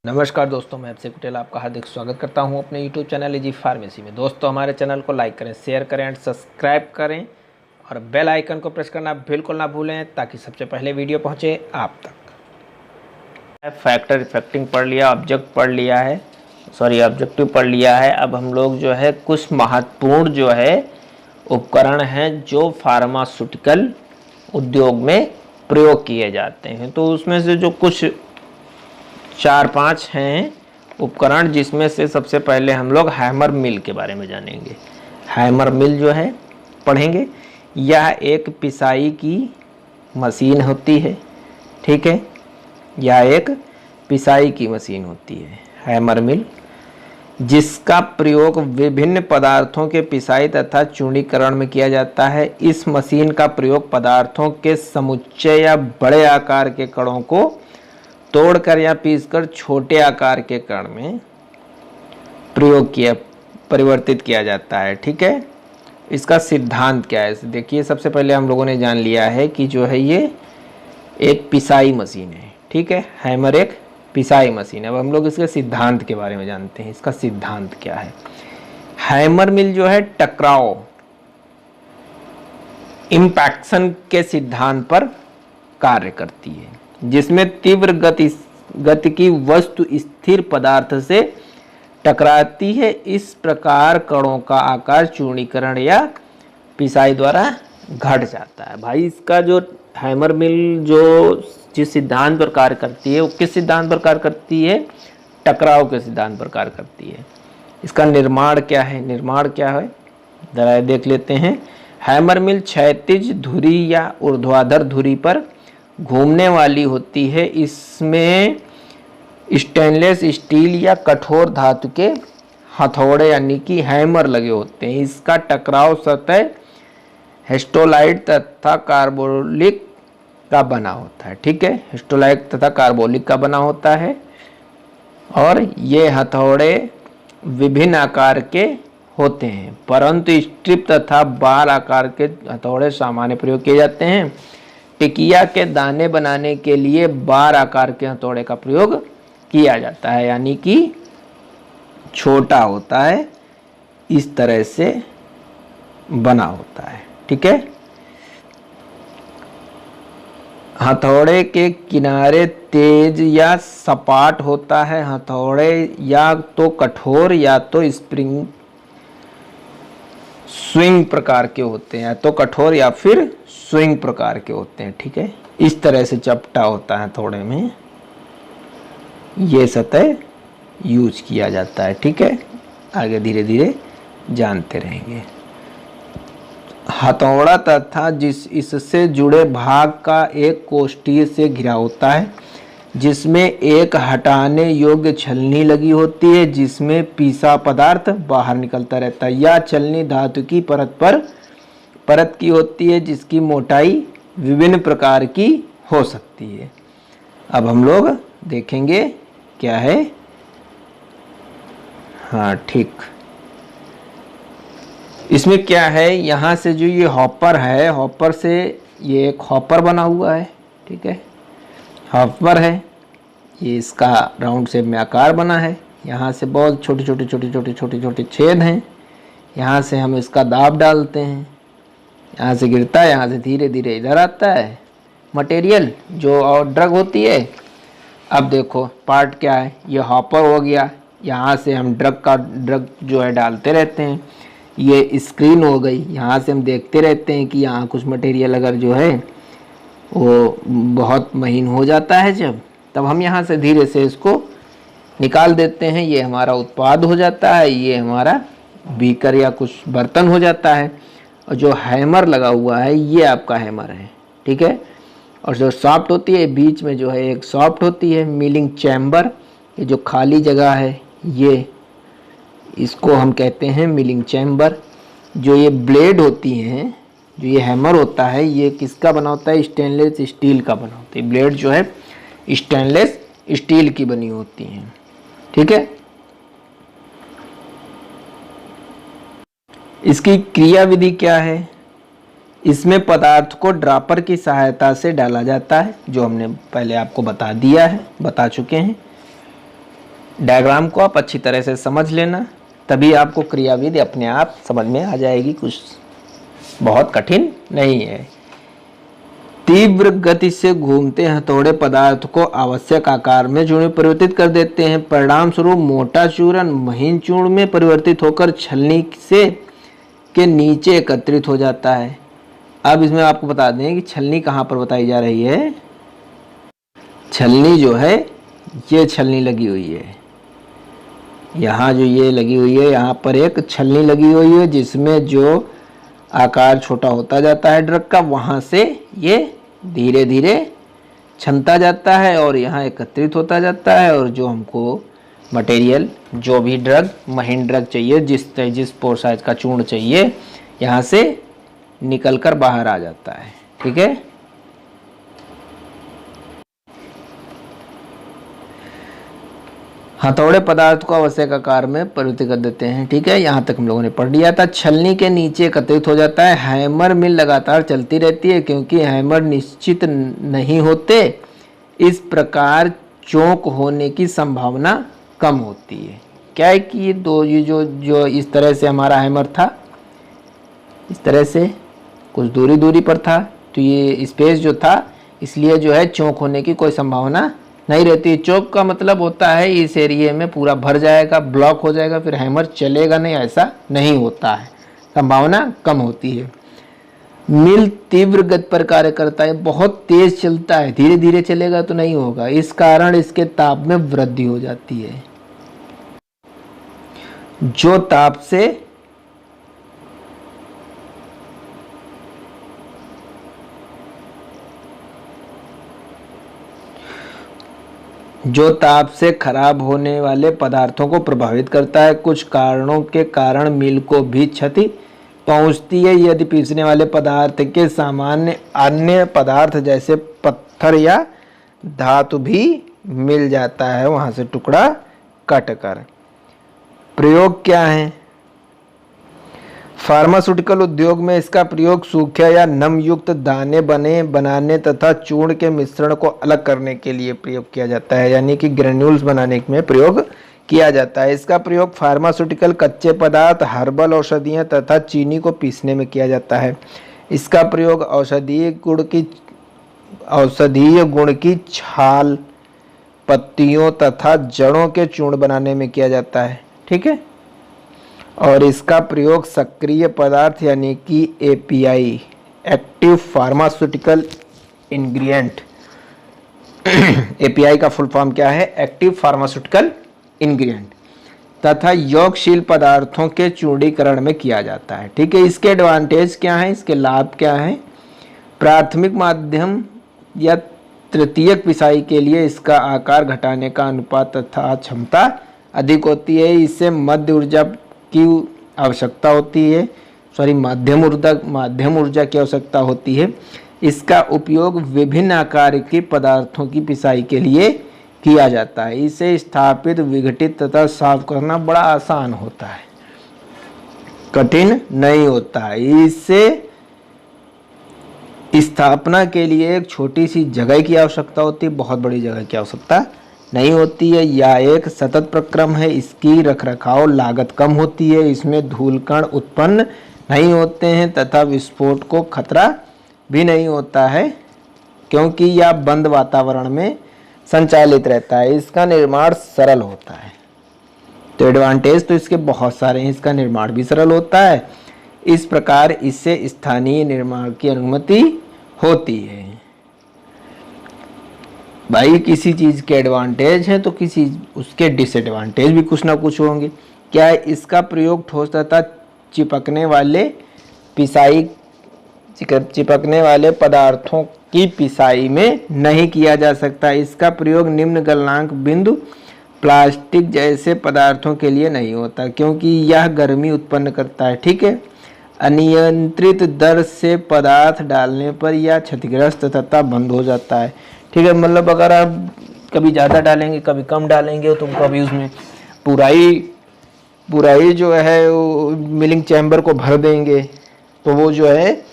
नमस्कार दोस्तों, मैं अभिषेक पटेल आपका हार्दिक स्वागत करता हूं अपने YouTube चैनल इजी फार्मेसी में। दोस्तों, हमारे चैनल को लाइक करें, शेयर करें एंड सब्सक्राइब करें और बेल आइकन को प्रेस करना बिल्कुल ना भूलें ताकि सबसे पहले वीडियो पहुंचे आप तक। फैक्टर इफेक्टिंग पढ़ लिया, ऑब्जेक्टिव पढ़ लिया है। अब हम लोग जो है कुछ महत्वपूर्ण जो है उपकरण हैं जो फार्मास्यूटिकल उद्योग में प्रयोग किए जाते हैं, तो उसमें से जो कुछ 4-5 हैं उपकरण, जिसमें से सबसे पहले हम लोग हैमर मिल के बारे में जानेंगे। हैमर मिल जो है पढ़ेंगे। यह एक पिसाई की मशीन होती है, ठीक है। यह एक पिसाई की मशीन होती है हैमर मिल, जिसका प्रयोग विभिन्न पदार्थों के पिसाई तथा चूर्णीकरण में किया जाता है। इस मशीन का प्रयोग पदार्थों के समुच्चय या बड़े आकार के कणों को तोड़कर या पीसकर छोटे आकार के कण में परिवर्तित किया जाता है, ठीक है। इसका सिद्धांत क्या है, देखिए। सबसे पहले हम लोगों ने जान लिया है कि जो है ये एक पिसाई मशीन है, ठीक है। हैमर एक पिसाई मशीन है। अब हम लोग इसके सिद्धांत के बारे में जानते हैं। इसका सिद्धांत क्या है। हैमर मिल जो है टकराव, इम्पैक्शन के सिद्धांत पर कार्य करती है, जिसमें तीव्र गति की वस्तु स्थिर पदार्थ से टकराती है। इस प्रकार कणों का आकार चूर्णीकरण या पिसाई द्वारा घट जाता है। भाई, इसका जो हैमर मिल जो जिस सिद्धांत पर कार्य करती है वो किस सिद्धांत पर कार्य करती है? टकराव के सिद्धांत पर कार्य करती है। इसका निर्माण क्या है, जरा देख लेते हैं। हैमर मिल क्षैतिज धुरी या ऊर्ध्वाधर धुरी पर घूमने वाली होती है। इसमें स्टेनलेस स्टील या कठोर धातु के हथौड़े यानी कि हैमर लगे होते हैं। इसका टकराव सतह हिस्टोलाइट तथा कार्बोलिक का बना होता है, ठीक है। हिस्टोलाइट तथा कार्बोलिक का बना होता है और ये हथौड़े विभिन्न आकार के होते हैं, परंतु स्ट्रिप तथा बार आकार के हथौड़े सामान्य प्रयोग किए जाते हैं। टिकिया के दाने बनाने के लिए बार आकार के हथौड़े का प्रयोग किया जाता है, यानी कि छोटा होता है, इस तरह से बना होता है, ठीक है। हथौड़े के किनारे तेज या सपाट होता है। हथौड़े या तो कठोर या तो स्विंग प्रकार के होते हैं, तो कठोर या फिर स्विंग प्रकार के होते हैं, ठीक है। इस तरह से चपटा होता है हथौड़े में, ये सतह यूज किया जाता है, ठीक है। आगे धीरे धीरे जानते रहेंगे। हथौड़ा तथा इससे जुड़े भाग का एक कोष्ठीय से घिरा होता है, जिसमें एक हटाने योग्य छलनी लगी होती है, जिसमें पीसा पदार्थ बाहर निकलता रहता है। या छलनी धातु की परत की होती है, जिसकी मोटाई विभिन्न प्रकार की हो सकती है। अब हम लोग देखेंगे क्या है। हाँ, ठीक। इसमें क्या है, यहाँ से जो ये हॉपर है, हॉपर से ये एक हॉपर बना हुआ है, ठीक है। हॉपर है, ये इसका राउंड शेप में आकार बना है। यहाँ से बहुत छोटे छोटे छेद हैं। यहाँ से हम इसका दाब डालते हैं, यहाँ से गिरता है, यहाँ से धीरे धीरे इधर आता है मटेरियल जो और ड्रग होती है। अब देखो पार्ट क्या है, ये हॉपर हो गया। यहाँ से हम ड्रग जो है डालते रहते हैं। ये स्क्रीन हो गई, यहाँ से हम देखते रहते हैं कि यहाँ कुछ मटेरियल अगर जो है वो बहुत महीन हो जाता है जब, तब हम यहाँ से धीरे से इसको निकाल देते हैं। ये हमारा उत्पाद हो जाता है, ये हमारा बीकर या कुछ बर्तन हो जाता है। और जो हैमर लगा हुआ है ये आपका हैमर है, ठीक है। और जो सॉफ्ट होती है बीच में जो है एक सॉफ्ट होती है मिलिंग चैम्बर, ये जो खाली जगह है ये इसको हम कहते हैं मिलिंग चैम्बर। जो ये ब्लेड होती हैं, जो ये हैमर होता है, ये किसका बना होता है? स्टेनलेस स्टील का बना होता है। ब्लेड जो है स्टेनलेस स्टील की बनी होती हैं, ठीक है। इसकी क्रिया विधि क्या है? इसमें पदार्थ को ड्रॉपर की सहायता से डाला जाता है, जो हमने पहले आपको बता चुके हैं। डायग्राम को आप अच्छी तरह से समझ लेना, तभी आपको क्रियाविधि अपने आप समझ में आ जाएगी, कुछ बहुत कठिन नहीं है। तीव्र गति से घूमते हथौड़े पदार्थ को आवश्यक आकार में चूर्ण में परिवर्तित कर देते हैं। परिणाम स्वरूप मोटा चूर्ण महीन चूर्ण में परिवर्तित होकर छलनी से के नीचे एकत्रित हो जाता है। अब इसमें आपको बता दें कि छलनी कहाँ पर बताई जा रही है। छलनी जो है, ये छलनी लगी हुई है, यहाँ जो ये लगी हुई है, यहाँ पर एक छलनी लगी हुई है जिसमें जो आकार छोटा होता जाता है ड्रग का, वहाँ से ये धीरे धीरे छनता जाता है और यहाँ एकत्रित होता जाता है, और जो हमको मटेरियल, जो भी ड्रग, महीन ड्रग चाहिए, जिस पोर साइज का चूर्ण चाहिए, यहाँ से निकलकर बाहर आ जाता है। ठीक है, हथौड़े पदार्थ को आवश्यक आकार में परिवर्तित कर देते हैं। ठीक है, यहाँ तक हम लोगों ने पढ़ लिया था। छलनी के नीचे एकत्रित हो जाता है। हैमर मिल लगातार चलती रहती है क्योंकि हैमर निश्चित नहीं होते, इस प्रकार चौक होने की संभावना कम होती है। क्या है कि ये जो इस तरह से हमारा हैमर था, इस तरह से कुछ दूरी पर था, तो ये स्पेस जो था, इसलिए जो है चौक होने की कोई संभावना नहीं रहती। चौक का मतलब होता है इस एरिया में पूरा भर जाएगा, ब्लॉक हो जाएगा, फिर हैमर चलेगा नहीं, ऐसा नहीं होता है, संभावना कम होती है। मिल तीव्र गति पर कार्य करता है, बहुत तेज चलता है, धीरे धीरे चलेगा तो नहीं होगा, इस कारण इसके ताप में वृद्धि हो जाती है। जो ताप से खराब होने वाले पदार्थों को प्रभावित करता है। कुछ कारणों के कारण मिल को भी क्षति पहुंचती है यदि पीसने वाले पदार्थ के सामान्य अन्य पदार्थ जैसे पत्थर या धातु भी मिल जाता है वहां से टुकड़ा कटकर। प्रयोग क्या है? फार्मास्यूटिकल उद्योग में इसका प्रयोग सूखे या नम युक्त दाने बनाने तथा चूर्ण के मिश्रण को अलग करने के लिए प्रयोग किया जाता है, यानी कि ग्रेन्यूल्स बनाने में प्रयोग किया जाता है। इसका प्रयोग फार्मास्यूटिकल कच्चे पदार्थ, हर्बल औषधियाँ तथा चीनी को पीसने में किया जाता है। इसका प्रयोग औषधीय गुण की छाल, पत्तियों तथा जड़ों के चूर्ण बनाने में किया जाता है। ठीक है, और इसका प्रयोग सक्रिय पदार्थ यानी कि API, active pharmaceutical ingredient, API का फुल फॉर्म क्या है? एक्टिव फार्मास्यूटिकल इंग्रेडिएंट, तथा यौगशील पदार्थों के चूर्णीकरण में किया जाता है। ठीक है, इसके एडवांटेज क्या हैं, इसके लाभ क्या हैं? प्राथमिक, माध्यम या तृतीयक पिसाई के लिए इसका आकार घटाने का अनुपात तथा क्षमता अधिक होती है। इससे मध्य ऊर्जा की आवश्यकता होती है, माध्यम ऊर्जा की आवश्यकता होती है। इसका उपयोग विभिन्न आकार के पदार्थों की पिसाई के लिए किया जाता है। इसे स्थापित, विघटित तथा साफ करना बड़ा आसान होता है, कठिन नहीं होता है। इससे स्थापना के लिए एक छोटी सी जगह की आवश्यकता होती है, बहुत बड़ी जगह की आवश्यकता नहीं होती है। यह एक सतत प्रक्रम है, इसकी रखरखाव लागत कम होती है, इसमें धूल कण उत्पन्न नहीं होते हैं तथा विस्फोट को खतरा भी नहीं होता है क्योंकि यह बंद वातावरण में संचालित रहता है। इसका निर्माण सरल होता है। तो एडवांटेज तो इसके बहुत सारे हैं, इसका निर्माण भी सरल होता है। इस प्रकार इससे स्थानीय निर्माण की अनुमति होती है। भाई किसी चीज़ के एडवांटेज हैं तो किसी उसके डिसएडवांटेज भी कुछ ना कुछ होंगे। क्या है? इसका प्रयोग ठोस तथा चिपकने वाले पदार्थों की पिसाई में नहीं किया जा सकता। इसका प्रयोग निम्न गलनांक बिंदु प्लास्टिक जैसे पदार्थों के लिए नहीं होता क्योंकि यह गर्मी उत्पन्न करता है। ठीक है, अनियंत्रित दर से पदार्थ डालने पर यह क्षतिग्रस्त तथा बंद हो जाता है। ठीक है, मतलब अगर आप कभी ज़्यादा डालेंगे, कभी कम डालेंगे तो कभी उसमें पूरा ही जो है वो मिलिंग चैम्बर को भर देंगे तो वो जो है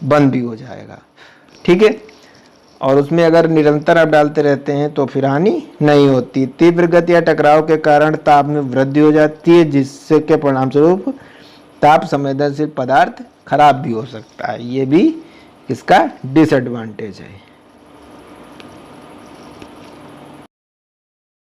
बंद भी हो जाएगा। ठीक है, और उसमें अगर निरंतर आप डालते रहते हैं तो फिर हानि नहीं होती। तीव्र गति या टकराव के कारण ताप में वृद्धि हो जाती है, जिससे के परिणाम स्वरूप ताप संवेदनशील पदार्थ खराब भी हो सकता है। ये भी इसका डिसएडवांटेज है।